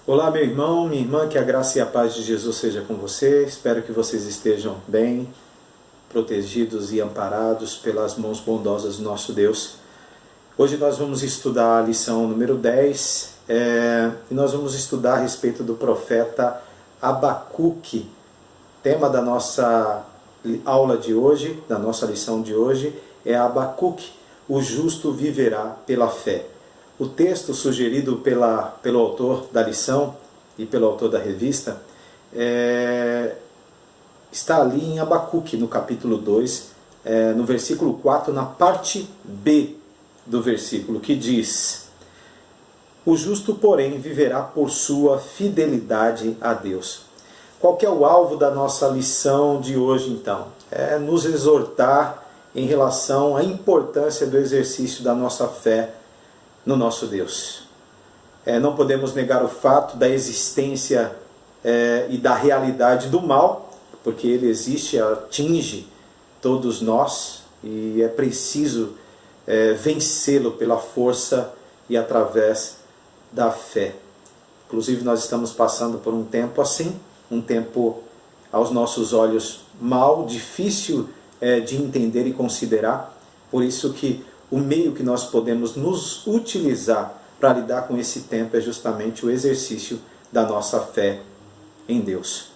Olá, meu irmão, minha irmã, que a graça e a paz de Jesus seja com você. Espero que vocês estejam bem, protegidos e amparados pelas mãos bondosas do nosso Deus. Hoje nós vamos estudar a lição número 10 e nós vamos estudar a respeito do profeta Abacuque. Tema da nossa aula de hoje, da nossa lição de hoje, é Abacuque, o justo viverá pela fé. O texto sugerido pelo autor da lição e pelo autor da revista está ali em Abacuque, no capítulo 2, no versículo 4, na parte B do versículo, que diz: o justo, porém, viverá por sua fidelidade a Deus. Qual que é o alvo da nossa lição de hoje, então? É nos exortar em relação à importância do exercício da nossa fé no nosso Deus. Não podemos negar o fato da existência e da realidade do mal, porque ele existe, atinge todos nós e é preciso vencê-lo pela força e através da fé. Inclusive nós estamos passando por um tempo assim, um tempo aos nossos olhos mal, difícil de entender e considerar, por isso que o meio que nós podemos nos utilizar para lidar com esse tempo é justamente o exercício da nossa fé em Deus.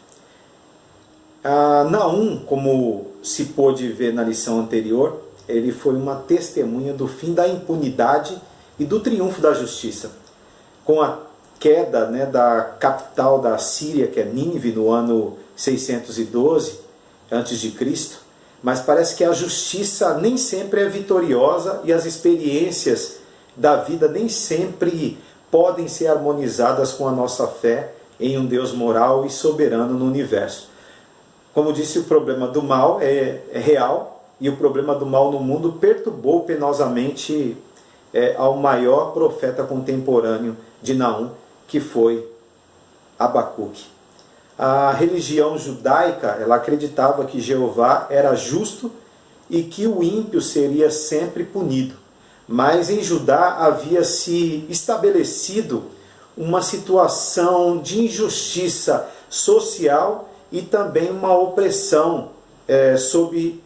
Naum, como se pôde ver na lição anterior, ele foi uma testemunha do fim da impunidade e do triunfo da justiça. Com a queda da capital da Síria, que é Nínive, no ano 612 a.C., mas parece que a justiça nem sempre é vitoriosa e as experiências da vida nem sempre podem ser harmonizadas com a nossa fé em um Deus moral e soberano no universo. Como disse, o problema do mal é real e o problema do mal no mundo perturbou penosamente ao maior profeta contemporâneo de Naum, que foi Abacuque. A religião judaica, ela acreditava que Jeová era justo e que o ímpio seria sempre punido. Mas em Judá havia se estabelecido uma situação de injustiça social e também uma opressão sob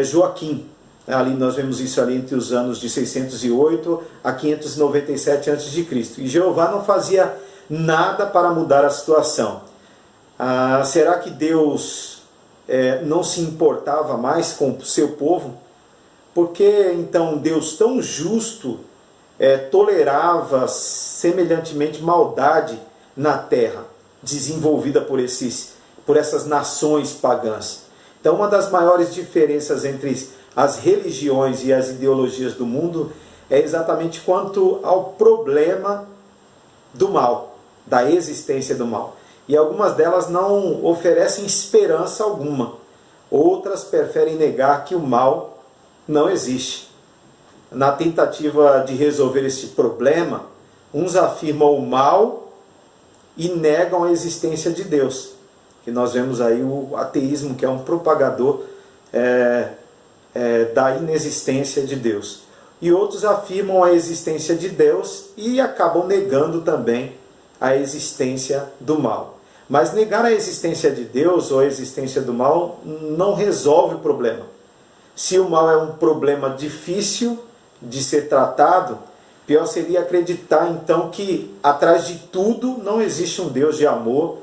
Joaquim. Ali nós vemos isso ali entre os anos de 608 a 597 a.C. E Jeová não fazia nada para mudar a situação. Será que Deus não se importava mais com o seu povo? Por que então Deus tão justo tolerava semelhantemente maldade na terra, desenvolvida por essas nações pagãs? Então, uma das maiores diferenças entre as religiões e as ideologias do mundo é exatamente quanto ao problema do mal, da existência do mal. E algumas delas não oferecem esperança alguma. Outras preferem negar que o mal não existe. Na tentativa de resolver esse problema, uns afirmam o mal e negam a existência de Deus. Que nós vemos aí o ateísmo, que é um propagador da inexistência de Deus. E outros afirmam a existência de Deus e acabam negando também a existência do mal. Mas negar a existência de Deus ou a existência do mal não resolve o problema. Se o mal é um problema difícil de ser tratado, pior seria acreditar então que atrás de tudo não existe um Deus de amor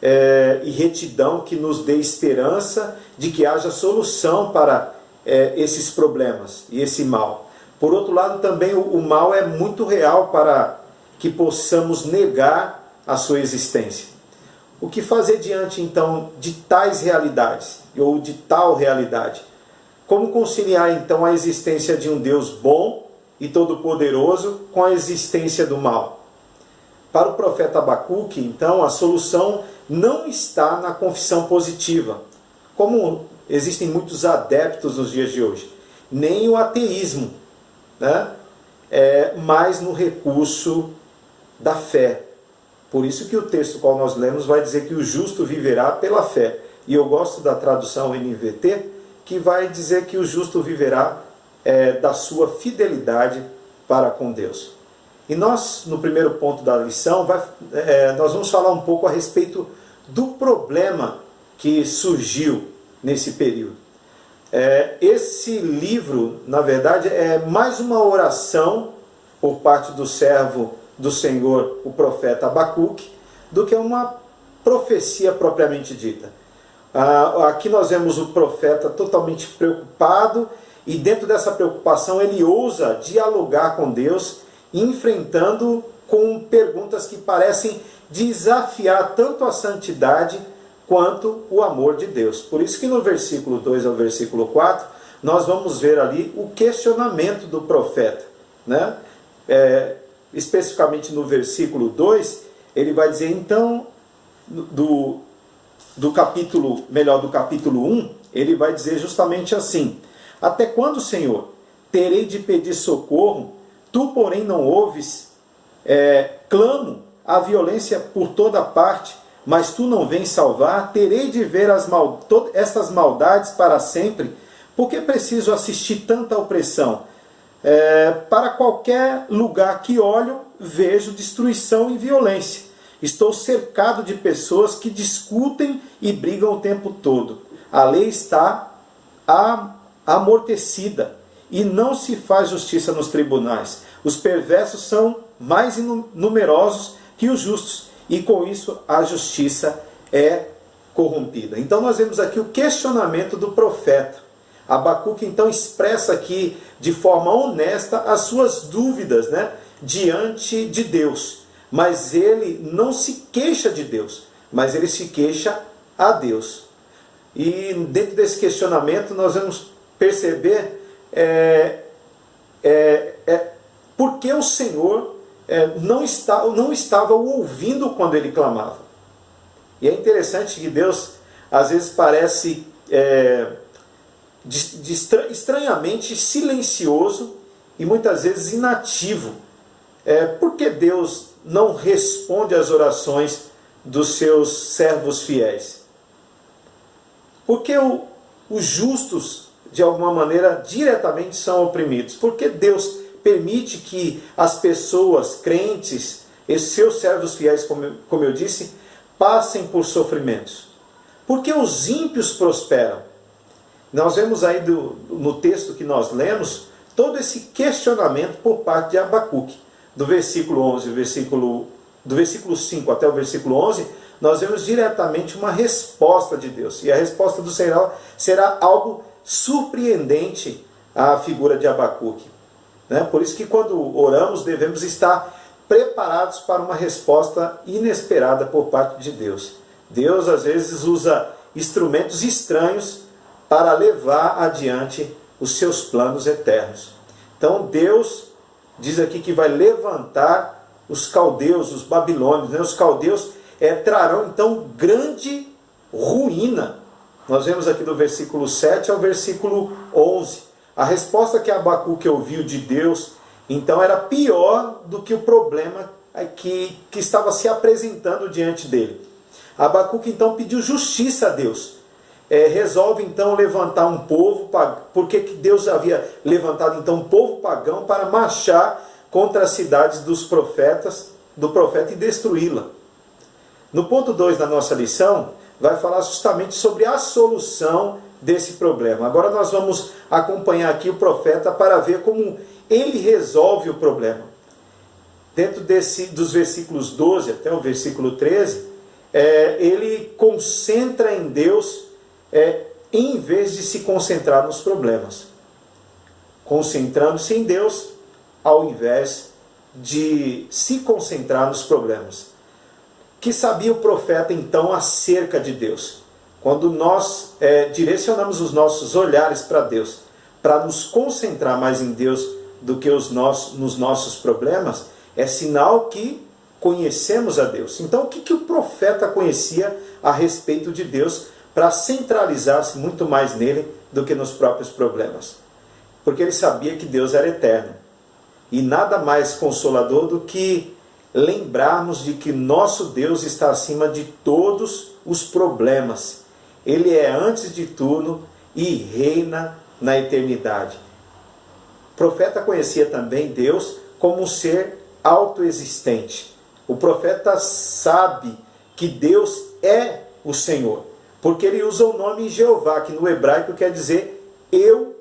e retidão que nos dê esperança de que haja solução para esses problemas e esse mal. Por outro lado, também o mal é muito real para que possamos negar a sua existência. O que fazer diante, então, de tais realidades, ou de tal realidade? Como conciliar, então, a existência de um Deus bom e todo-poderoso com a existência do mal? Para o profeta Abacuque, então, a solução não está na confissão positiva, como existem muitos adeptos nos dias de hoje, nem o ateísmo, mas no recurso da fé. Por isso que o texto qual nós lemos vai dizer que o justo viverá pela fé. E eu gosto da tradução NVT, que vai dizer que o justo viverá da sua fidelidade para com Deus. E nós, no primeiro ponto da lição, nós vamos falar um pouco a respeito do problema que surgiu nesse período. Esse livro, na verdade, é mais uma oração por parte do servo do Senhor, o profeta Abacuque, do que uma profecia propriamente dita. Aqui nós vemos o profeta totalmente preocupado, e dentro dessa preocupação ele ousa dialogar com Deus, enfrentando com perguntas que parecem desafiar tanto a santidade quanto o amor de Deus. Por isso que no versículo 2 ao versículo 4, nós vamos ver ali o questionamento do profeta, né? Especificamente no versículo 2, ele vai dizer, então, do capítulo 1, ele vai dizer justamente assim: até quando, Senhor, terei de pedir socorro? Tu, porém, não ouves. Clamo a violência por toda parte, mas tu não vens salvar. Terei de ver estas maldades para sempre. Por que preciso assistir tanta opressão? Para qualquer lugar que olho, vejo destruição e violência. Estou cercado de pessoas que discutem e brigam o tempo todo. A lei está amortecida e não se faz justiça nos tribunais. Os perversos são mais numerosos que os justos, e com isso a justiça é corrompida. Então nós vemos aqui o questionamento do profeta. Abacuque então expressa aqui de forma honesta as suas dúvidas, né, diante de Deus. Mas ele não se queixa de Deus, mas ele se queixa a Deus. E dentro desse questionamento nós vamos perceber por que o Senhor não estava o ouvindo quando ele clamava. E é interessante que Deus às vezes parece estranhamente silencioso e muitas vezes inativo. Por que Deus não responde às orações dos seus servos fiéis? Porque os justos, de alguma maneira, diretamente são oprimidos. Por que Deus permite que as pessoas crentes, esses seus servos fiéis, como eu disse, passem por sofrimentos? Porque os ímpios prosperam. Nós vemos aí no texto que nós lemos todo esse questionamento por parte de Abacuque. Do versículo 11, do versículo 5 até o versículo 11, nós vemos diretamente uma resposta de Deus. E a resposta do Senhor será algo surpreendente à figura de Abacuque, né? Por isso que quando oramos devemos estar preparados para uma resposta inesperada por parte de Deus. Deus às vezes usa instrumentos estranhos para levar adiante os seus planos eternos. Então Deus diz aqui que vai levantar os caldeus, os babilônios, né? Os caldeus trarão então grande ruína. Nós vemos aqui do versículo 7 ao versículo 11. A resposta que Abacuque ouviu de Deus, então, era pior do que o problema que estava se apresentando diante dele. Abacuque então pediu justiça a Deus. Resolve então levantar um povo, porque Deus havia levantado então um povo pagão para marchar contra as cidades do profeta e destruí-la. No ponto 2 da nossa lição, vai falar justamente sobre a solução desse problema. Agora nós vamos acompanhar aqui o profeta para ver como ele resolve o problema. Dentro dos versículos 12 até o versículo 13, ele concentra em Deus em vez de se concentrar nos problemas. Concentrando-se em Deus ao invés de se concentrar nos problemas. Que sabia o profeta então acerca de Deus? Quando nós direcionamos os nossos olhares para Deus, para nos concentrar mais em Deus do que nos nossos problemas, é sinal que conhecemos a Deus. Então o que o profeta conhecia a respeito de Deus para centralizar-se muito mais nele do que nos próprios problemas? Porque ele sabia que Deus era eterno. E nada mais consolador do que lembrarmos de que nosso Deus está acima de todos os problemas. Ele é antes de tudo e reina na eternidade. O profeta conhecia também Deus como um ser autoexistente. O profeta sabe que Deus é o Senhor, porque ele usa o nome Jeová, que no hebraico quer dizer eu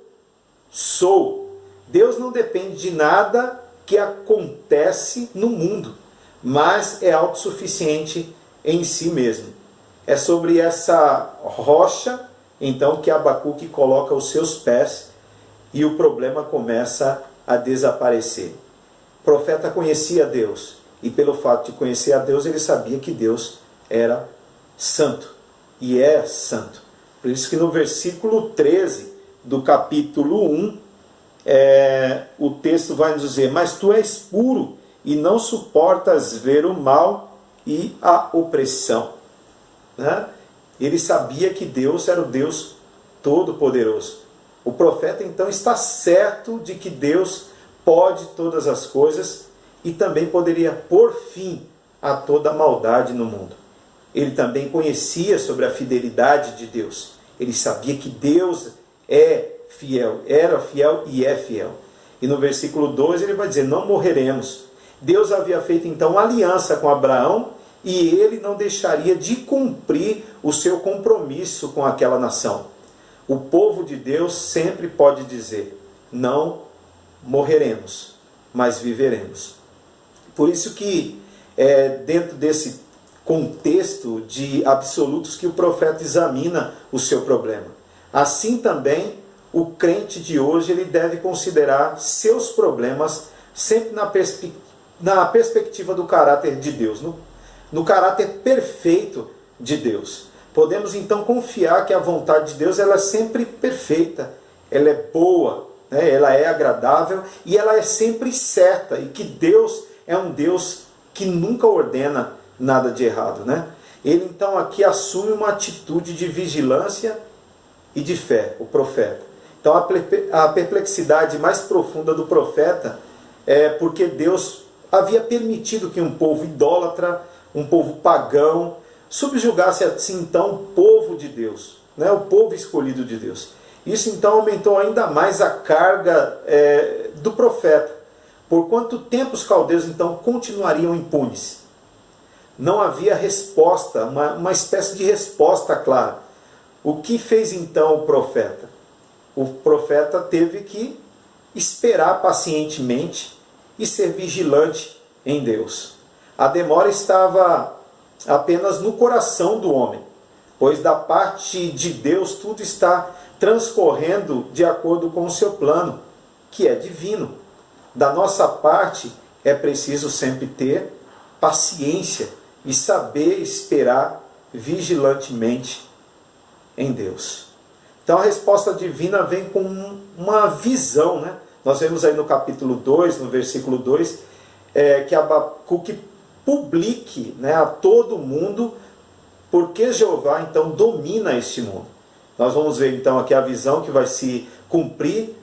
sou. Deus não depende de nada que acontece no mundo, mas é autossuficiente em si mesmo. É sobre essa rocha, então, que Abacuque coloca os seus pés e o problema começa a desaparecer. O profeta conhecia Deus, e pelo fato de conhecer a Deus, ele sabia que Deus era santo, e é santo. Por isso que no versículo 13 do capítulo 1, o texto vai nos dizer: mas tu és puro e não suportas ver o mal e a opressão. Né? Ele sabia que Deus era o Deus Todo-Poderoso. O profeta então está certo de que Deus pode todas as coisas e também poderia pôr fim a toda a maldade no mundo. Ele também conhecia sobre a fidelidade de Deus. Ele sabia que Deus é fiel, era fiel e é fiel. E no versículo 2 ele vai dizer: não morreremos. Deus havia feito então uma aliança com Abraão e ele não deixaria de cumprir o seu compromisso com aquela nação. O povo de Deus sempre pode dizer: não morreremos, mas viveremos. Por isso que dentro desse contexto de absolutos que o profeta examina o seu problema. Assim também o crente de hoje ele deve considerar seus problemas sempre na perspectiva do caráter de Deus, no caráter perfeito de Deus. Podemos então confiar que a vontade de Deus ela é sempre perfeita, ela é boa, né? Ela é agradável e ela é sempre certa, e que Deus é um Deus que nunca ordena nada de errado, né? Ele então aqui assume uma atitude de vigilância e de fé, o profeta. Então a perplexidade mais profunda do profeta é porque Deus havia permitido que um povo idólatra, um povo pagão, subjugasse assim então o povo de Deus, né? O povo escolhido de Deus. Isso então aumentou ainda mais a carga do profeta. Por quanto tempo os caldeus então continuariam impunes? Não havia resposta, uma espécie de resposta clara. O que fez então o profeta? O profeta teve que esperar pacientemente e ser vigilante em Deus. A demora estava apenas no coração do homem, pois da parte de Deus tudo está transcorrendo de acordo com o seu plano, que é divino. Da nossa parte é preciso sempre ter paciência e saber esperar vigilantemente em Deus. Então a resposta divina vem com uma visão, né? Nós vemos aí no capítulo 2, no versículo 2, que Abacuque publique, né, a todo mundo porque Jeová então domina este mundo. Nós vamos ver então aqui a visão que vai se cumprir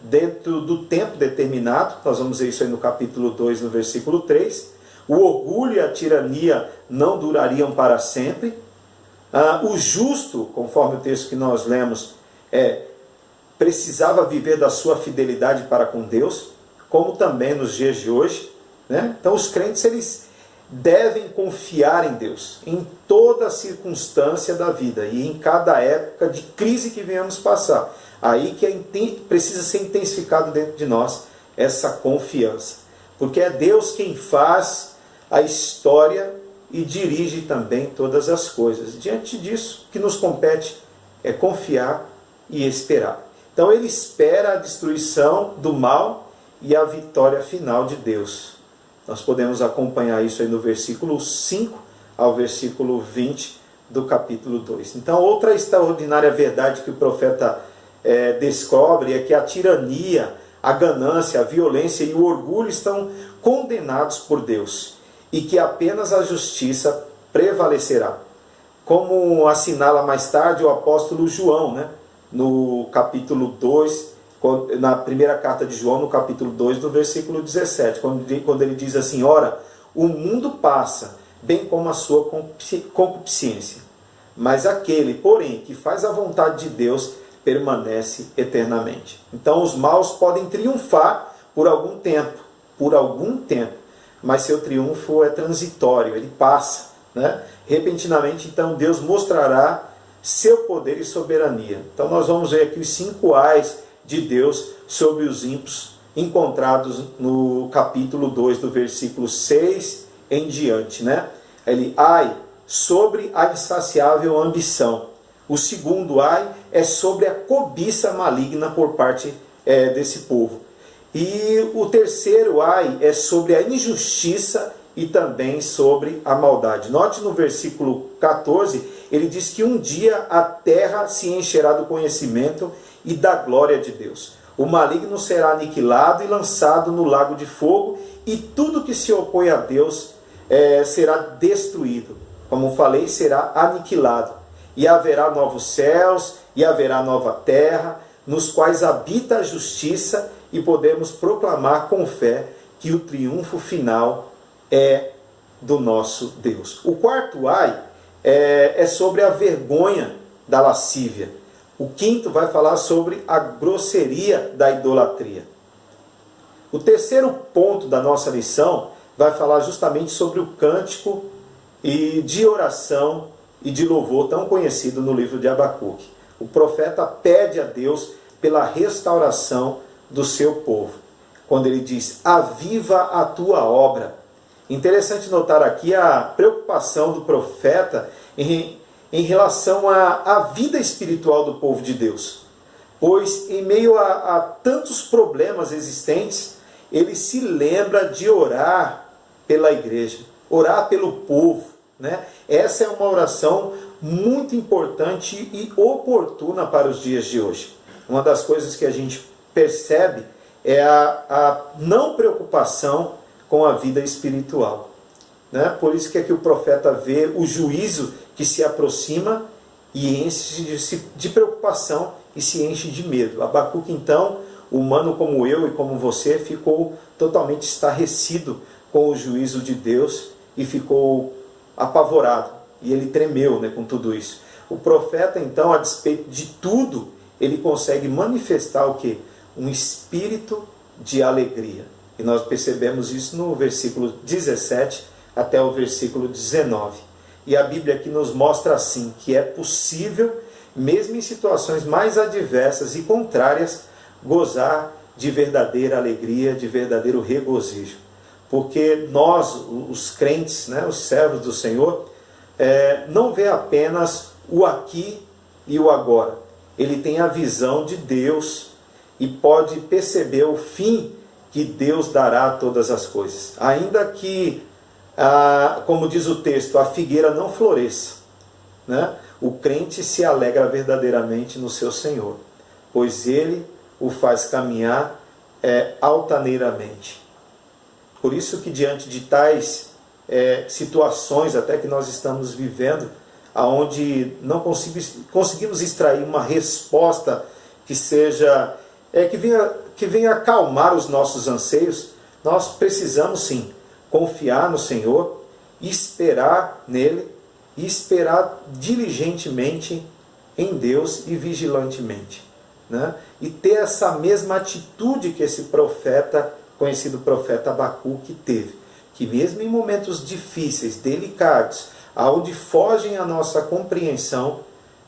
dentro do tempo determinado. Nós vamos ver isso aí no capítulo 2, no versículo 3. O orgulho e a tirania não durariam para sempre. O justo, conforme o texto que nós lemos, precisava viver da sua fidelidade para com Deus, como também nos dias de hoje, né? Então os crentes eles devem confiar em Deus em toda a circunstância da vida e em cada época de crise que venhamos passar. Aí que precisa ser intensificado dentro de nós essa confiança, porque é Deus quem faz a história e dirige também todas as coisas. Diante disso, o que nos compete é confiar e esperar. Então ele espera a destruição do mal e a vitória final de Deus. Nós podemos acompanhar isso aí no versículo 5 ao versículo 20 do capítulo 2. Então outra extraordinária verdade que o profeta descobre é que a tirania, a ganância, a violência e o orgulho estão condenados por Deus e que apenas a justiça prevalecerá. Como assinala mais tarde o apóstolo João, né? No capítulo 2, na primeira carta de João, no capítulo 2, do versículo 17, quando ele diz assim: ora, o mundo passa, bem como a sua concupiscência, mas aquele, porém, que faz a vontade de Deus, permanece eternamente. Então os maus podem triunfar por algum tempo, por algum tempo, mas seu triunfo é transitório, ele passa, né? Repentinamente, então, Deus mostrará seu poder e soberania. Então nós vamos ver aqui os 5 ais de Deus sobre os ímpios, encontrados no capítulo 2, do versículo 6 em diante, né? Ele, ai, sobre a insaciável ambição. O segundo ai é sobre a cobiça maligna por parte desse povo. E o terceiro ai é sobre a injustiça e também sobre a maldade. Note no versículo 14, ele diz que um dia a terra se encherá do conhecimento e da glória de Deus. O maligno será aniquilado e lançado no lago de fogo, e tudo que se opõe a Deus será destruído. Como falei, será aniquilado. E haverá novos céus e haverá nova terra, nos quais habita a justiça, e podemos proclamar com fé que o triunfo final é do nosso Deus. O quarto ai é sobre a vergonha da lascívia. O quinto vai falar sobre a grosseria da idolatria. O terceiro ponto da nossa lição vai falar justamente sobre o cântico de oração e de louvor tão conhecido no livro de Abacuque. O profeta pede a Deus pela restauração do seu povo, quando ele diz: aviva a tua obra. Interessante notar aqui a preocupação do profeta em relação à vida espiritual do povo de Deus. Pois em meio a tantos problemas existentes, ele se lembra de orar pela igreja, orar pelo povo, né? Essa é uma oração muito importante e oportuna para os dias de hoje. Uma das coisas que a gente percebe é a não preocupação com a vida espiritual, né? Por isso que aqui o profeta vê o juízo que se aproxima e enche de preocupação e se enche de medo. Abacuque, então, humano como eu e como você, ficou totalmente estarrecido com o juízo de Deus e ficou apavorado. E ele tremeu, né, com tudo isso. O profeta, então, a despeito de tudo, ele consegue manifestar o quê? Um espírito de alegria. E nós percebemos isso no versículo 17 até o versículo 19. E a Bíblia aqui nos mostra assim, que é possível, mesmo em situações mais adversas e contrárias, gozar de verdadeira alegria, de verdadeiro regozijo. Porque nós, os crentes, né, os servos do Senhor, não vê apenas o aqui e o agora. Ele tem a visão de Deus e pode perceber o fim que Deus dará a todas as coisas. Ainda que, como diz o texto, a figueira não floresça, né? O crente se alegra verdadeiramente no seu Senhor, pois Ele o faz caminhar altaneiramente. Por isso que diante de tais situações até que nós estamos vivendo, aonde não conseguimos extrair uma resposta que seja que venha acalmar os nossos anseios, nós precisamos sim confiar no Senhor, esperar nele e esperar diligentemente em Deus e vigilantemente, né? E ter essa mesma atitude que esse profeta, conhecido profeta Abacuque, teve, que mesmo em momentos difíceis, delicados, aonde fogem a nossa compreensão,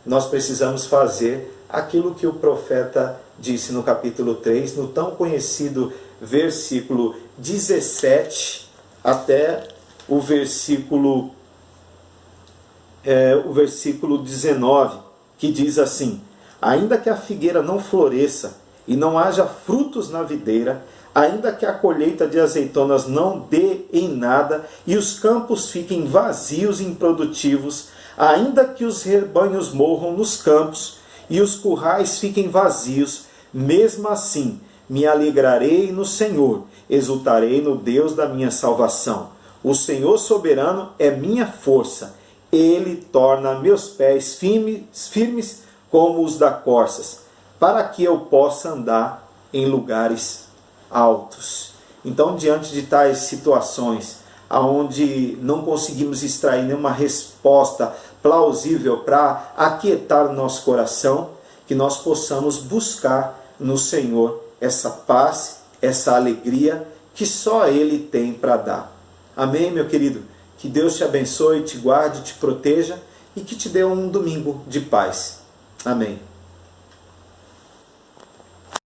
nós precisamos fazer aquilo que o profeta disse no capítulo 3, no tão conhecido versículo 17 até o versículo 19, que diz assim: ainda que a figueira não floresça e não haja frutos na videira, ainda que a colheita de azeitonas não dê em nada e os campos fiquem vazios e improdutivos, ainda que os rebanhos morram nos campos e os currais fiquem vazios, mesmo assim me alegrarei no Senhor, exultarei no Deus da minha salvação. O Senhor soberano é minha força, Ele torna meus pés firmes como os da corças, para que eu possa andar em lugares altos. Então, diante de tais situações, onde não conseguimos extrair nenhuma resposta plausível para aquietar o nosso coração, que nós possamos buscar no Senhor essa paz, essa alegria que só Ele tem para dar. Amém, meu querido? Que Deus te abençoe, te guarde, te proteja e que te dê um domingo de paz. Amém.